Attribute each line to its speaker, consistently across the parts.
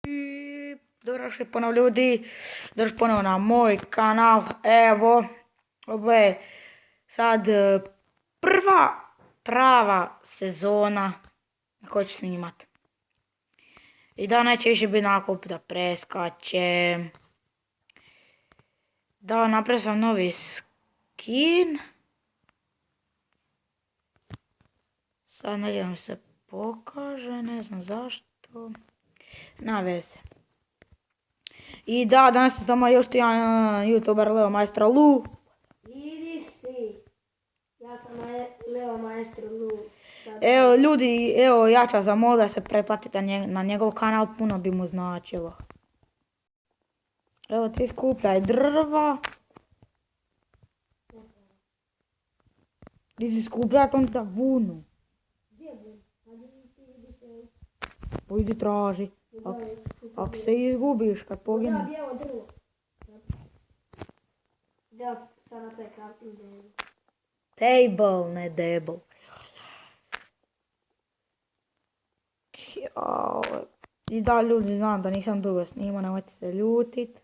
Speaker 1: I dobrodošli ponovo ljudi, došli ponovo na moj kanal. Evo, ovo je sad prva prava sezona koju ću snimat. I da neće više biti nakup da preskačem. Da, napravio sam novi skin. Sad negdje nam se pokaže, ne znam zašto. Na veze. I da, danas sam tamo još jedan youtuber Leo Maestro Lu.
Speaker 2: Idi si. Ja sam Leo Maestro Lu.
Speaker 1: Evo ljudi, evo ja ću vas zamoliti da se pretplatite na njegov kanal, puno bi mu značilo. Evo ti skupljaj drva. Idi skupljat onda vunu.
Speaker 2: Gdje bu? Hajde ti idi se.
Speaker 1: Pa idi traži. Ako se izgubiš kad pogine.
Speaker 2: Da, bijelo drvo. Da, sad na taj crafting table.
Speaker 1: Table, ne debel. Jao. I da ljudi, znam da nisam dugo snimao, nemojte se ljutit.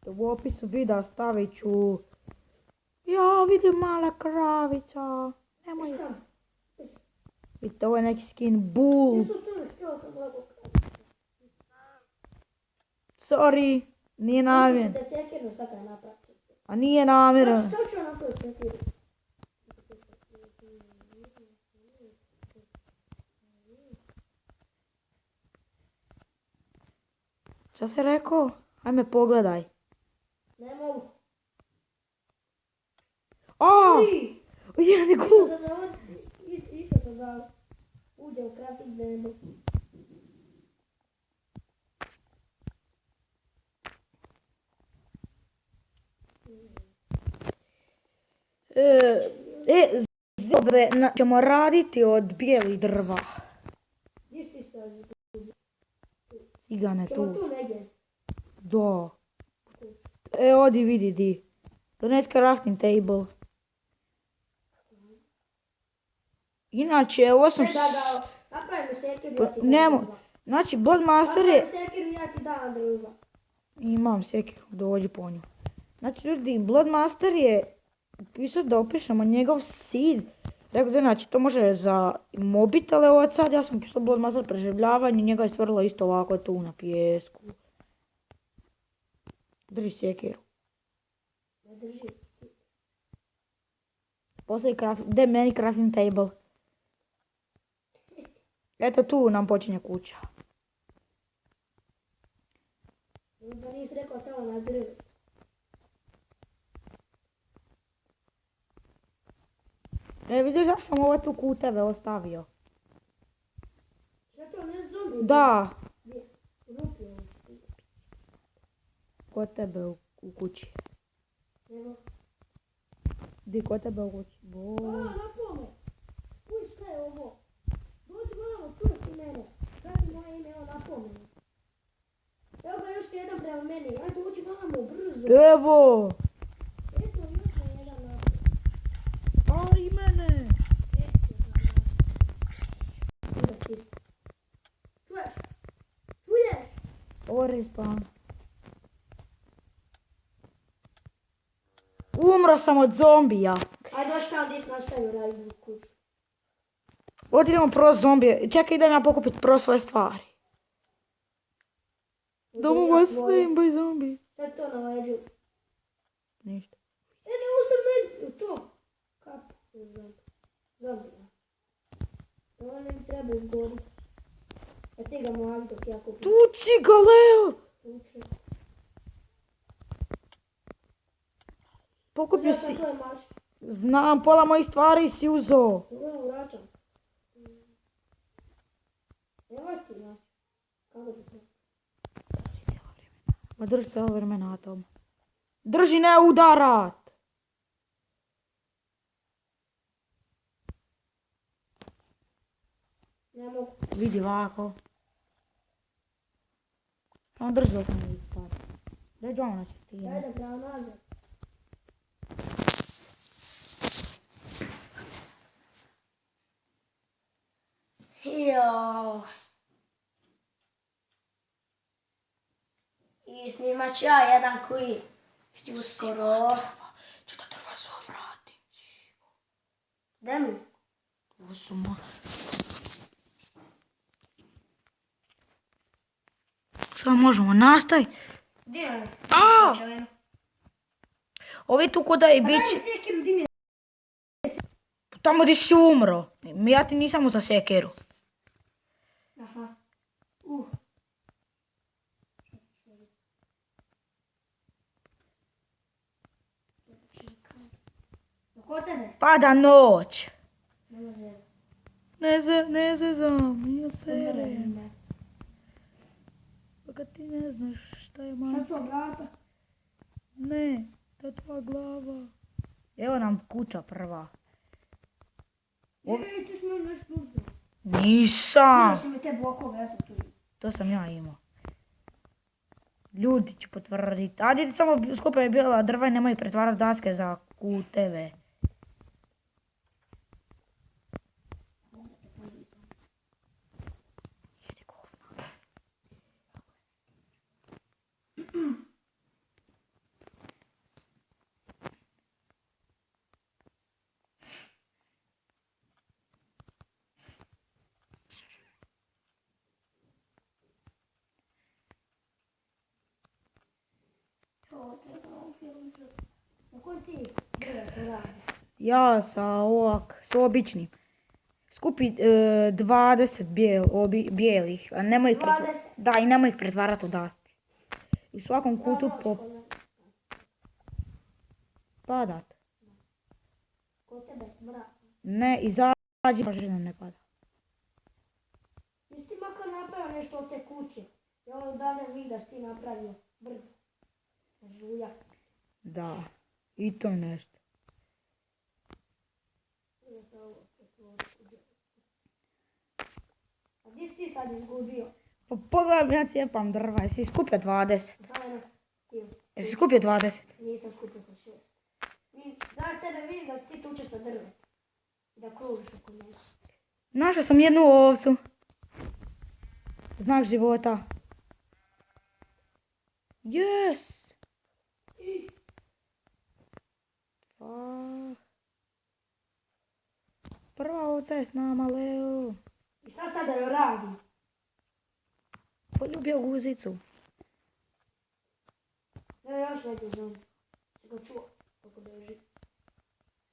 Speaker 1: U opisu videa stavit ću... Ja vidim mala kravica. Nemoj. Vidite, ovo je neki skin bull. Sorry, nije namjerno.
Speaker 2: Da sekirnu sad kaj napraviti.
Speaker 1: A nije namjerno.
Speaker 2: Što ću napraviti sekirnu?
Speaker 1: Šta si rekao? Ajme pogledaj.
Speaker 2: Ne mogu.
Speaker 1: Aaaa! Ujedi
Speaker 2: Išao
Speaker 1: gu!
Speaker 2: sam na išao sam da uđe u crafting table.
Speaker 1: Zobe ćemo raditi od bijelih drva.
Speaker 2: Gdje si ti stavio?
Speaker 1: Cigane
Speaker 2: Ćemo
Speaker 1: tu.
Speaker 2: tu negdje.
Speaker 1: Da. Odi vidi di. Dones crafting table. Inače, ovo sam...
Speaker 2: Ne da ga napravimo sekirnu. Ja ti
Speaker 1: Nemo.
Speaker 2: dam drva.
Speaker 1: Znači, Bloodmaster je...
Speaker 2: Napravimo sekirnu, ja ti dam drva.
Speaker 1: Imam sekiru, dođi po nju. Znači ljudi, Bloodmaster je pisao da opišemo njegov seed. Rekao da znači to može za mobitele od sad, ja sam pisao Bloodmaster preživljavanje, njega je stvorilo isto ovako tu na pijesku. Drži sekiru.
Speaker 2: Ne drži.
Speaker 1: Poslije gdje meni crafting table. Eto tu nam počinje kuća.
Speaker 2: Da nisi rekao samo na drvo.
Speaker 1: Vidiš da sam ovo tu kuteve ostavio.
Speaker 2: Šta to, ne zombi?
Speaker 1: Da,
Speaker 2: Gdje? Rupi ovo.
Speaker 1: kod tebe u kući.
Speaker 2: Evo.
Speaker 1: Di kod tebe u kući? Bo...
Speaker 2: Napome. Uj, šta je ovo? Dođi malo, čuješ ti mene. Kaži moje ime, evo napome. Evo ga još jedan prema meni. Ajde, dođi malo, brzo.
Speaker 1: Evo!
Speaker 2: Eto, još me jedan napome.
Speaker 1: Ali i mene!
Speaker 2: Čuješ? Čuješ?
Speaker 1: Ovo respawn. Umro sam od zombija.
Speaker 2: Ajde, dođi tamo gdje si nastavio raditi kuću.
Speaker 1: Ovdje idemo prvo zombije. Čekaj, idem ja pokupiti prvo svoje stvari. Domova slimba zombi.
Speaker 2: Šta je to na leđu?
Speaker 1: Ništa.
Speaker 2: Ne ustav meni to. Kako? Zombi. Ovo ne mi treba izgoriti. A ti ga moram dok ja kupim.
Speaker 1: Tuci ga, Leo!
Speaker 2: Uče.
Speaker 1: Pokupio
Speaker 2: Uzeo sam
Speaker 1: si...
Speaker 2: tvoj mač.
Speaker 1: Znam, pola mojih stvari si uzeo.
Speaker 2: Ovo vraćam. Nemoj ti mač. Kako ti to?
Speaker 1: Ma drži cijelo vrijeme na tom. Drži, ne udarat!
Speaker 2: Ne mogu.
Speaker 1: Vidi ovako. Samo drži dok ne vidi stvari. Dođi ono će stigne.
Speaker 2: Ajde, pravo nazad. I snimat ću ja jedan koji ću uskoro.
Speaker 1: Ću da drva zavratim.
Speaker 2: Gde mi?
Speaker 1: Ovo su moje. Sad možemo nastaviti.
Speaker 2: Gdje je?
Speaker 1: A! Ovi tu koda je
Speaker 2: Pa
Speaker 1: bić.
Speaker 2: daj sjekiru, di mi je?
Speaker 1: Tamo gdje si umro. Ja ti nisam za sjekeru.
Speaker 2: Aha. Oko tebe?
Speaker 1: Pada noć.
Speaker 2: Ne može.
Speaker 1: Ne zezam, nije
Speaker 2: Ne
Speaker 1: serem.
Speaker 2: može.
Speaker 1: Pa kad ti ne znaš šta je
Speaker 2: Šta
Speaker 1: mama.
Speaker 2: su vrata?
Speaker 1: Ne, to je tvoja glava. Evo nam kuća prva.
Speaker 2: Ej, ti si mi nešto uzeo.
Speaker 1: Nisam.
Speaker 2: Uzeo si mi te blokove, ja sam tu.
Speaker 1: To sam ja imao. Ljudi će potvrditi. Ajde samo skupaj bijela drva i nemoj pretvarati daske za kuteve. Jedi govna.
Speaker 2: To treba u filmu. Na koji ti? Gdje to radi?
Speaker 1: Ja sa ovak, s običnim. Skupi 20 bijelih, a nemoj ih
Speaker 2: 20?
Speaker 1: Da, i nemoj ih pretvarati u daske. I u svakom kutu po padat.
Speaker 2: Kod tebe, mrak.
Speaker 1: Ne, izađi pa žena ne pada.
Speaker 2: Jesi ti makar napravio nešto od te kuće? Ja ono davno vidim da si ti napravio brdo. Žulja.
Speaker 1: Da, i to nešto.
Speaker 2: A gdje si ti sad izgubio?
Speaker 1: Pa pogledaj, ja cijepam drva, jesi skupio 20?
Speaker 2: Ajde, ti.
Speaker 1: Jesi skupio 20?
Speaker 2: Nisam skupio sa 6. Za tebe vidim da si ti tuče sa drvom. I da kružiš oko njega.
Speaker 1: Našao sam jednu ovcu. Znak života. Yes! Pa... Prva ovca je s nama, Leo.
Speaker 2: I šta sad da joj radi?
Speaker 1: Poljubio guzicu.
Speaker 2: Ne, još neki zon. Si ga čuo kako beži.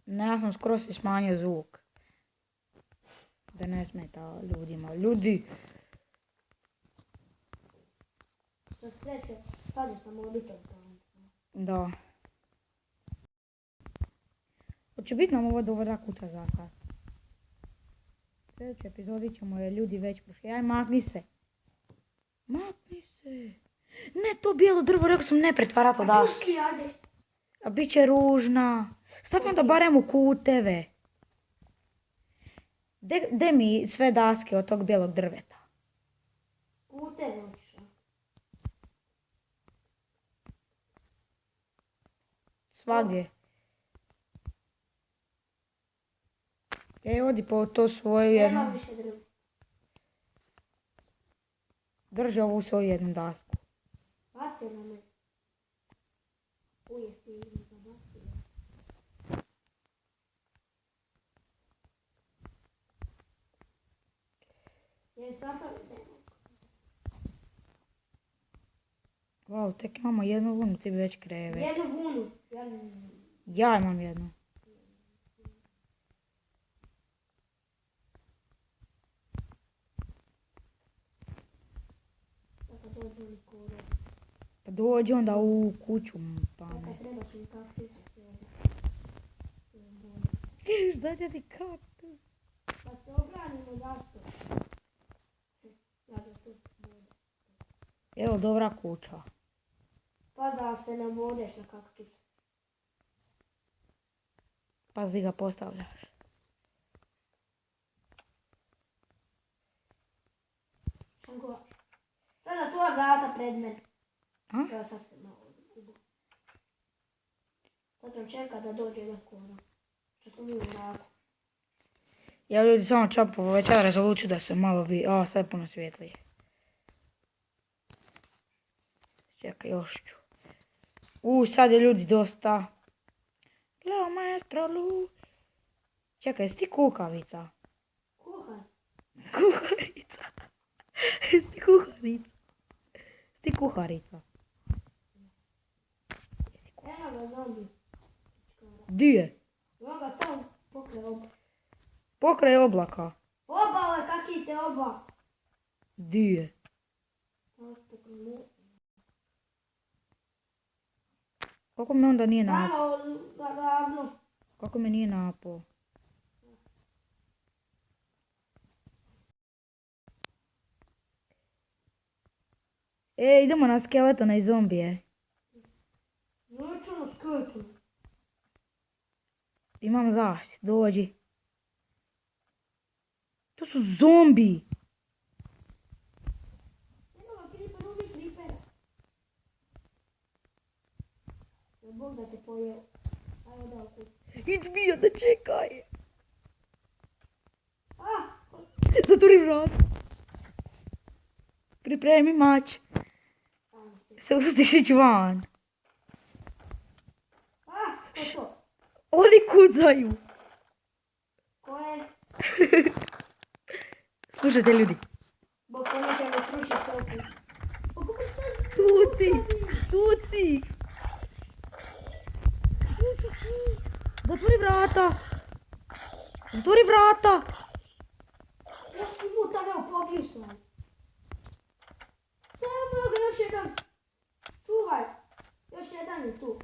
Speaker 1: Ne, ja sam skoro si smanjio zvuk. Da ne smeta ljudima. Ljudi!
Speaker 2: Sa sreće, sad je sam mobitel tamo.
Speaker 1: Da. Hoće biti nam ovo dobra kuća za sad. U sljedećoj epizodi ćemo je ljudi već prošli. Aj, makni se. Makni se. Ne, to bijelo drvo, rekao sam ne pretvarati od daske.
Speaker 2: Puški, ajde.
Speaker 1: A bit će ružna. Stavim da barem u kuteve. De mi sve daske od tog bijelog drveta.
Speaker 2: U tebe hoćeš.
Speaker 1: Svagdje. Odi po to svoju
Speaker 2: Nema
Speaker 1: jednu.
Speaker 2: više drva.
Speaker 1: Drži ovu svoju jednu dasku.
Speaker 2: Baci na me. Uje si idem za baci. Jesi napravio demo?
Speaker 1: Wow, tek imamo jednu vunu, ti bi već krevet.
Speaker 2: Jednu vunu.
Speaker 1: Ja imam jednu.
Speaker 2: Tako dođe mi kore.
Speaker 1: Pa dođi onda u kuću, pane.
Speaker 2: Tako trebaš mi kaktus.
Speaker 1: Šta će ti kaktus?
Speaker 2: Pa se obranimo zašto. Ja ga tu bude.
Speaker 1: Evo, dobra kuća.
Speaker 2: Pa da se ne bodeš na kaktus.
Speaker 1: Pazi ga postavljaš.
Speaker 2: Šanko. Sada tvoja vrata pred mene.
Speaker 1: A?
Speaker 2: Ja sad se malo gubu. Sad ću čekat da dođe do kora. Što smo mi u mraku.
Speaker 1: Ja ljudi samo čap poveća rezoluciju da se malo vidi. A, sad je puno svjetlije. Čekaj. Čekaj, još ću. Sad je ljudi dosta. Gleo, maestro Lu. Čekaj, jesi ti kukavica?
Speaker 2: Kuhar.
Speaker 1: Kuharica. Jesi ti kuharica? Jesi ti kuharica?
Speaker 2: Evo ga zombi.
Speaker 1: Di je?
Speaker 2: Evo ga tam pokraj oba.
Speaker 1: Pokraj oblaka.
Speaker 2: Obale, kaki te oba.
Speaker 1: Di je? Kako me onda nije napao?
Speaker 2: Malo ravno.
Speaker 1: Kako me nije napao? Idemo na skeletona i zombije.
Speaker 2: Neću na skeletu.
Speaker 1: Imam zaštit, dođi. To su zombi.
Speaker 2: Evo ga kriper, ubi kripera. Bog da te pojeo. Ajmo da okući.
Speaker 1: Idi bio da čekaj.
Speaker 2: Ah!
Speaker 1: Zatvori vrat. Pripremi mač.
Speaker 2: Ajmo se.
Speaker 1: Se usustiš ići van.
Speaker 2: Ah! Ko je to?
Speaker 1: Oni kucaju.
Speaker 2: Ko je?
Speaker 1: Slušajte ljudi.
Speaker 2: Bog to neće me srušiti soku. Pa kako šta?
Speaker 1: Tuci. Tuci. Zatvori vrata. Zatvori vrata.
Speaker 2: Ja sam muta, evo pobiju sam. Evo ga još jedan. Čuvaj. Još jedan je tu.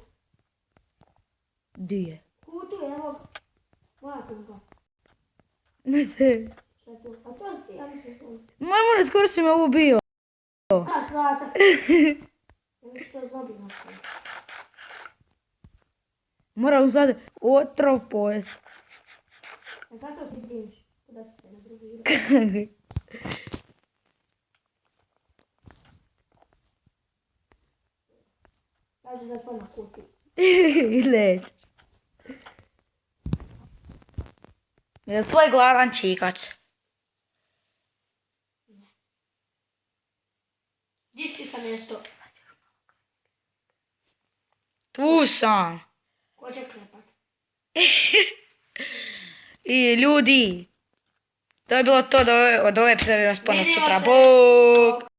Speaker 1: Di je?
Speaker 2: Kutu, evo ga. Mlatim ga.
Speaker 1: Ne se.
Speaker 2: Šta je tu? A to si ti, ja mislim to.
Speaker 1: Majmune, skoro si me ubio.
Speaker 2: Daš vrata. Ja mislim to je zobi nastavio.
Speaker 1: Moram sad otrov pojest.
Speaker 2: A zato si briniš. Da si se na drugu igru. Kaži za tvoj na kuti.
Speaker 1: I lećeš. Je tvoj glavan čikac?
Speaker 2: Gdje si sa mjesto?
Speaker 1: Tu sam.
Speaker 2: Ko će klepat?
Speaker 1: I ljudi, to je bilo to od ove epizode, vas ponovno
Speaker 2: Vidimo
Speaker 1: sutra.
Speaker 2: se.
Speaker 1: Bog!